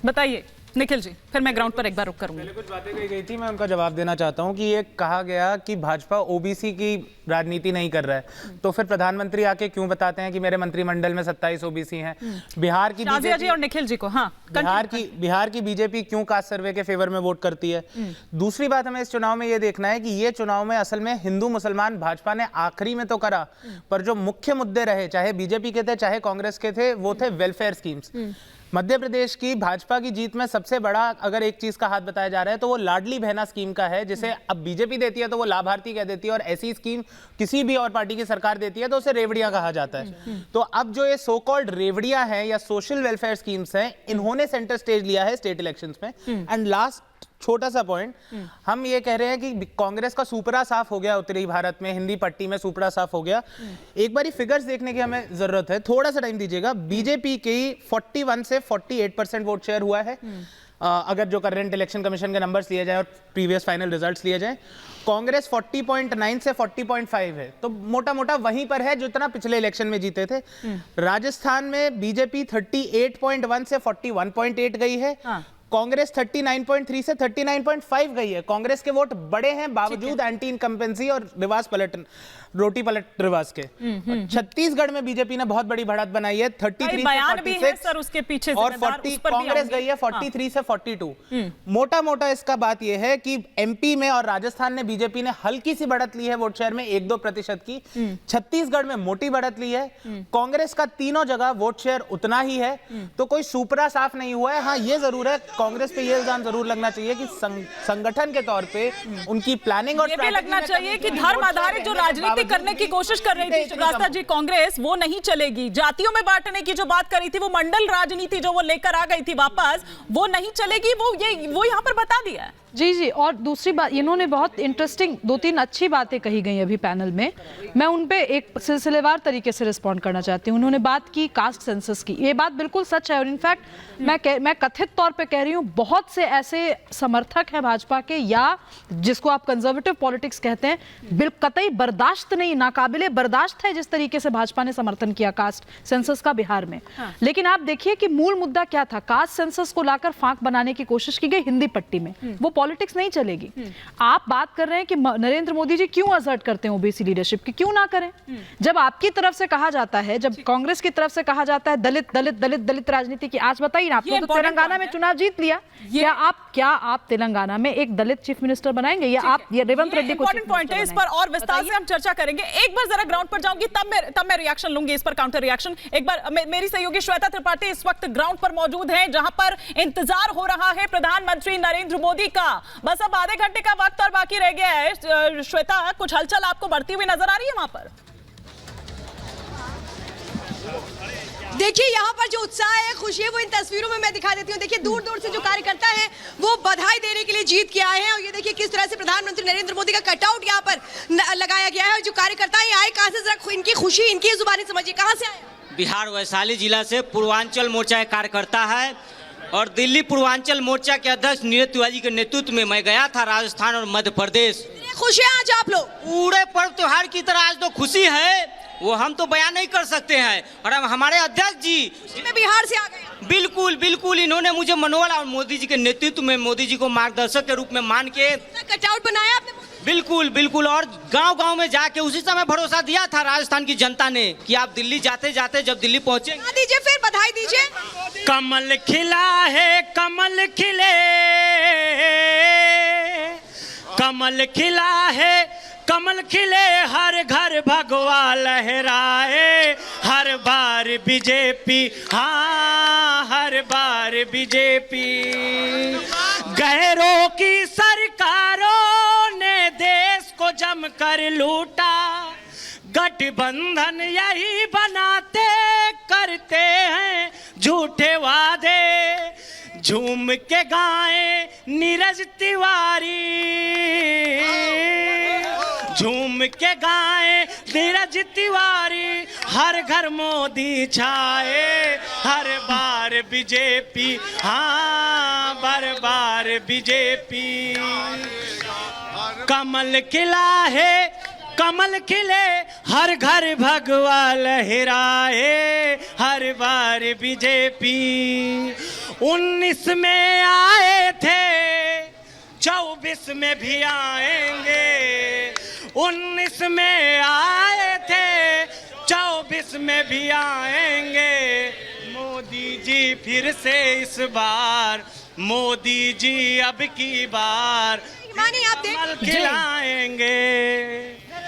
बताइए निखिल जी, फिर मैं ग्राउंड पर एक बार रुक करूंगी। पहले कुछ बातें कही गई थी, मैं उनका जवाब देना चाहता हूं कि ये कहा गया कि भाजपा ओबीसी की राजनीति नहीं कर रहा है, तो फिर प्रधानमंत्री आके क्यों बताते हैं कि मेरे मंत्रिमंडल में 27 ओबीसी हैं। बिहार की शाजिया जी और निखिल जी को, हाँ, बिहार की बीजेपी क्यों कास्ट सर्वे के फेवर में वोट करती है। दूसरी बात हमें इस चुनाव में ये देखना है कि ये चुनाव में असल में हिंदू मुसलमान भाजपा ने आखिरी में तो करा, पर जो मुख्य मुद्दे रहे, चाहे बीजेपी के थे चाहे कांग्रेस के थे, वो थे वेलफेयर स्कीम्स। मध्य प्रदेश की भाजपा की जीत में सबसे बड़ा अगर एक चीज का हाथ बताया जा रहा है तो वो लाडली बहना स्कीम का है, जिसे अब बीजेपी देती है तो वो लाभार्थी कह देती है, और ऐसी स्कीम किसी भी और पार्टी की सरकार देती है तो उसे रेवड़ियां कहा जाता है। तो अब जो ये सो कॉल्ड रेवड़ियां हैं या सोशल वेलफेयर स्कीम्स हैं, इन्होंने सेंटर स्टेज लिया है स्टेट इलेक्शंस में। एंड लास्ट छोटा सा पॉइंट, हम ये कह रहे हैं कि कांग्रेस का सुपड़ा साफ हो गया उत्तरी भारत में, हिंदी पट्टी में सुपड़ा साफ हो गया। एक बारी फिगर्स देखने की हमें जरूरत है, थोड़ा सा टाइम दीजिएगा। बीजेपी की 41 से 48% वोट शेयर हुआ है, अगर जो करंट इलेक्शन कमीशन के नंबर्स लिए जाए और प्रीवियस फाइनल रिजल्ट्स लिए जाए। कांग्रेस 40.9 से 40.5 है, तो मोटा मोटा वहीं पर है जितना पिछले इलेक्शन में जीते थे। राजस्थान में बीजेपी 38.1 से 41.8 गई है, कांग्रेस 39.3 से 39.5 गई है। कांग्रेस के वोट बड़े हैं बावजूद एंटी इनकम्पेंसी और रिवाज पलटन, रोटी पलट रिवाज के। छत्तीसगढ़ में बीजेपी ने बहुत बड़ी बढ़त बनाई है, 33 बयान भी है सर उसके पीछे, और 40 कांग्रेस गई है 43 से 42। मोटा मोटा इसका बात यह है कि एमपी में और राजस्थान में बीजेपी ने हल्की सी बढ़त ली है वोट शेयर में, 1-2% की। छत्तीसगढ़ में मोटी बढ़त ली है। कांग्रेस का तीनों जगह वोट शेयर उतना ही है, तो कोई सुपरा साफ नहीं हुआ है। हाँ, ये जरूर है, कांग्रेस पे ये इल्जाम जरूर लगना चाहिए कि संगठन के तौर पे उनकी प्लानिंग और ये भी लगना चाहिए कि धर्म आधारित जो राजनीति करने की कोशिश कर रही थी रास्ता जी कांग्रेस, वो नहीं चलेगी। जातियों में बांटने की जो बात कर रही थी, वो मंडल राजनीति जो वो लेकर आ गई थी वापस, वो नहीं चलेगी। वो यहाँ पर बता दिया है। जी जी, और दूसरी बात, इन्होंने बहुत इंटरेस्टिंग 2-3 अच्छी बातें कही गई अभी पैनल में, मैं उन पे एक सिलसिलेवार तरीके से रिस्पॉन्ड करना चाहती हूँ। उन्होंने बात की कास्ट सेंसस की, ये बात बिल्कुल सच है, और इनफैक्ट मैं कथित तौर पे कह रही हूँ, बहुत से ऐसे समर्थक हैं भाजपा के, या जिसको आप कंजर्वेटिव पॉलिटिक्स कहते हैं, कतई बर्दाश्त नहीं, नाकाबिले बर्दाश्त है जिस तरीके से भाजपा ने समर्थन किया कास्ट सेंसस का बिहार में। लेकिन आप देखिए कि मूल मुद्दा क्या था, कास्ट सेंसस को लाकर फांक बनाने की कोशिश की गई हिंदी पट्टी में, वो पॉलिटिक्स नहीं चलेगी। आप बात कर रहे हैं कि नरेंद्र मोदी जी क्यों असर्ट करते हैं ओबीसी लीडरशिप की, क्यों ना करें। जब आपकी तरफ से कहा जाता है, जब कांग्रेस की तरफ से कहा जाता है दलित दलित दलित दलित राजनीति की, आज बताइए ना, आपने तो तेलंगाना में चुनाव जीत लिया, क्या आप तेलंगाना में एक दलित चीफ मिनिस्टर बनाएंगे, या आप ये रेवंत रेड्डी को इंपॉर्टेंट पॉइंट है, इस पर और विस्तार से हम चर्चा करेंगे। एक बार जरा ग्राउंड पर जाऊंगी, तब मैं रिएक्शन लूंगी, इस पर काउंटर रिएक्शन। एक बार मेरी सहयोगी श्वेता त्रिपाठी इस वक्त ग्राउंड पर मौजूद है, जहां पर इंतजार हो रहा है प्रधानमंत्री नरेंद्र मोदी का। बस अब आधे घंटे का वक्त और बाकी रह गया है। श्वेता, कुछ हलचल आपको बढ़ती हुई नजर आ रही है वहां पर? देखिए, यहाँ पर जो उत्साह है, खुशी है, वो इन तस्वीरों में मैं दिखा देती हूँ। देखिए, दूर दूर से जो कार्यकर्ता हैं वो बधाई देने के लिए जीत के आए हैं, और ये देखिए किस तरह से प्रधानमंत्री नरेंद्र मोदी का कटआउट यहाँ पर लगाया गया है। और जो कार्यकर्ता ये आए कहाँ से, जरा इनकी खुशी, इनकी जुबानी समझिए, कहाँ से आए? बिहार वैशाली जिला से पूर्वांचल मोर्चा के कार्यकर्ता है, और दिल्ली पूर्वांचल मोर्चा के अध्यक्ष नीरज तिवारी के नेतृत्व में मैं गया था राजस्थान और मध्य प्रदेश। खुश हैं आज आप लोग? पूरे पर्व त्योहार की तरह आज तो खुशी है, वो हम तो बयान नहीं कर सकते हैं। और अब हमारे अध्यक्ष जी बिहार से आ गए। बिल्कुल बिल्कुल, इन्होंने मुझे मनोबल और मोदी जी के नेतृत्व में, मोदी जी को मार्गदर्शक के रूप में मान के कटआउट बनाया आपने। बिल्कुल बिल्कुल, और गांव-गांव में जाके उसी समय भरोसा दिया था राजस्थान की जनता ने कि आप दिल्ली जाते जाते जब दिल्ली पहुंचे दीजिए, फिर बधाई दीजिए। कमल खिला है, कमल खिले, कमल खिला है, कमल खिले, हर घर भगवा लहराए, हर बार बीजेपी, हाँ हर बार बीजेपी। गैरों की सरकारों ने देश को जमकर लूटा, गठबंधन यही बनाते करते हैं झूठे वादे, झूम के गाए नीरज तिवारी, झूम के गाए नीरज तिवारी, हर घर मोदी छाए, हर बार बीजेपी, हाँ बार बार बीजेपी। कमल खिला है, कमल खिले, हर घर भगवा लहराए, हर बार बीजेपी। 19 में आए थे 24 में भी आएंगे, 19 में आए थे 24 में भी आएंगे। मोदी जी फिर से इस बार, मोदी जी अब की बार मानिए आप कमल खिलाएंगे।